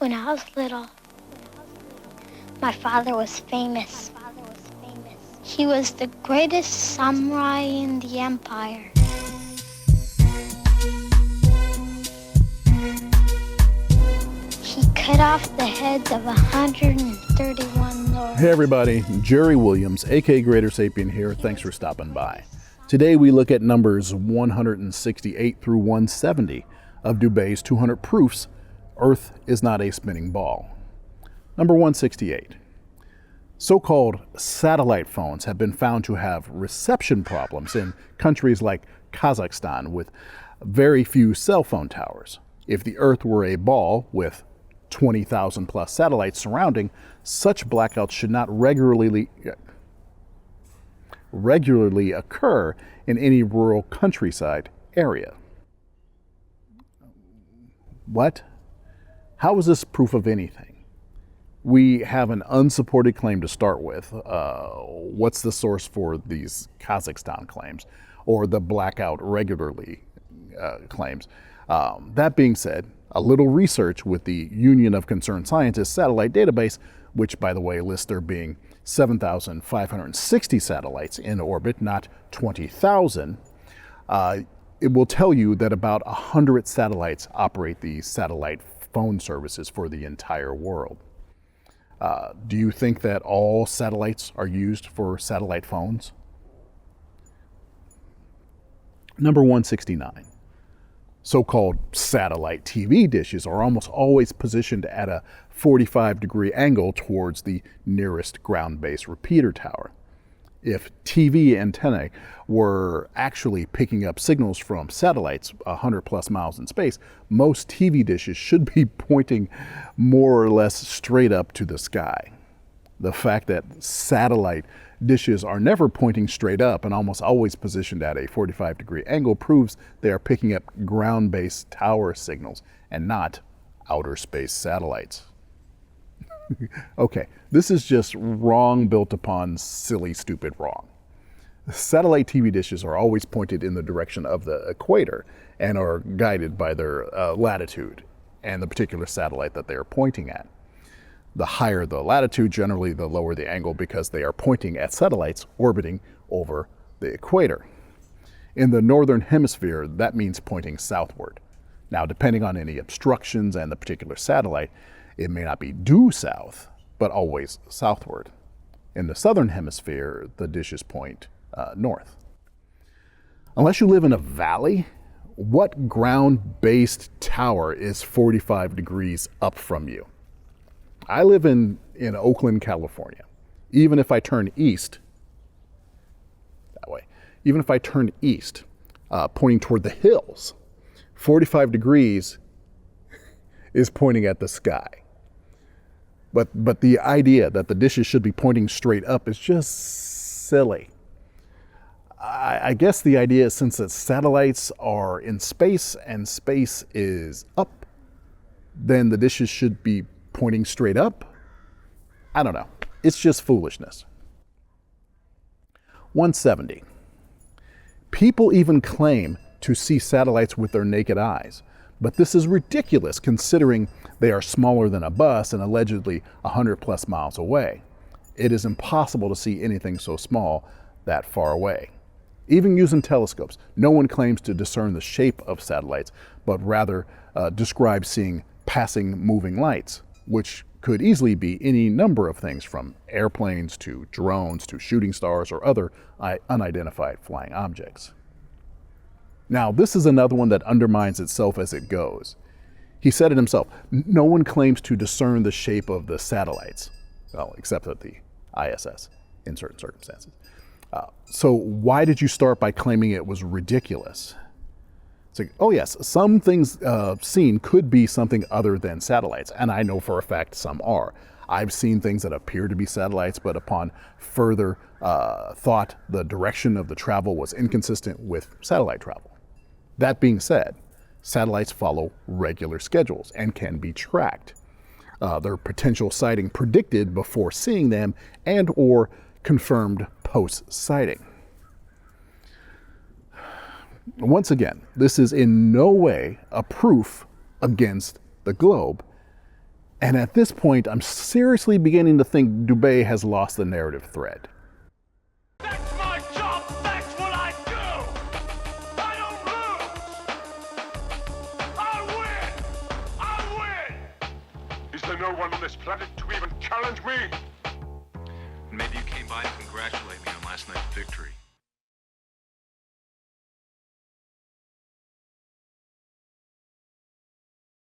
When I was little, my father was famous. He was the greatest samurai in the empire. He cut off the heads of 131 lords. Hey everybody, Jerry Williams, aka Greater Sapien here. Thanks for stopping by. Today we look at numbers 168 through 170 of Dubé's 200 proofs Earth is not a spinning ball. Number 168. So-called satellite phones have been found to have reception problems in countries like Kazakhstan with very few cell phone towers. If the Earth were a ball with 20,000 plus satellites surrounding, such blackouts should not regularly occur in any rural countryside area. What? How is this proof of anything? We have an unsupported claim to start with. What's the source for these Kazakhstan claims or the blackout regularly claims? That being said, a little research with the Union of Concerned Scientists satellite database, which by the way lists there being 7,560 satellites in orbit, not 20,000, it will tell you that about 100 satellites operate the satellite phone services for the entire world. Do you think that all satellites are used for satellite phones? Number 169. So-called satellite TV dishes are almost always positioned at a 45-degree angle towards the nearest ground-based repeater tower. If TV antennae were actually picking up signals from satellites 100 plus miles in space, most TV dishes should be pointing more or less straight up to the sky. The fact that satellite dishes are never pointing straight up and almost always positioned at a 45-degree angle proves they are picking up ground-based tower signals and not outer space satellites. Okay, this is just wrong built upon silly, stupid wrong. Satellite TV dishes are always pointed in the direction of the equator and are guided by their latitude and the particular satellite that they are pointing at. The higher the latitude, generally the lower the angle because they are pointing at satellites orbiting over the equator. In the northern hemisphere, that means pointing southward. Now, depending on any obstructions and the particular satellite, it may not be due south, but always southward. In the southern hemisphere, the dishes point north. Unless you live in a valley, what ground-based tower is 45 degrees up from you? I live in Oakland, California. Even if I turn east, that way, even if I turn east, pointing toward the hills, 45 degrees is pointing at the sky. But the idea that the dishes should be pointing straight up is just silly. I guess the idea is since that satellites are in space and space is up, then the dishes should be pointing straight up? I don't know. It's just foolishness. 170. People even claim to see satellites with their naked eyes, but this is ridiculous considering they are smaller than a bus and allegedly 100 plus miles away. It is impossible to see anything so small that far away. Even using telescopes, no one claims to discern the shape of satellites, but rather describes seeing passing moving lights, which could easily be any number of things from airplanes to drones to shooting stars or other unidentified flying objects. Now, this is another one that undermines itself as it goes. He said it himself, no one claims to discern the shape of the satellites, well, except at the ISS in certain circumstances. So why did you start by claiming it was ridiculous? It's like, oh yes, some things seen could be something other than satellites, and I know for a fact some are. I've seen things that appear to be satellites, but upon further thought, the direction of the travel was inconsistent with satellite travel. That being said, satellites follow regular schedules and can be tracked. Their potential sighting predicted before seeing them and or confirmed post-sighting. Once again, this is in no way a proof against the globe, And at this point, I'm seriously beginning to think Dubé has lost the narrative thread. That's my job. That's what I do. I don't lose. I win. I win. Is there no one on this planet to even challenge me? Maybe you came by to congratulate me on last night's victory.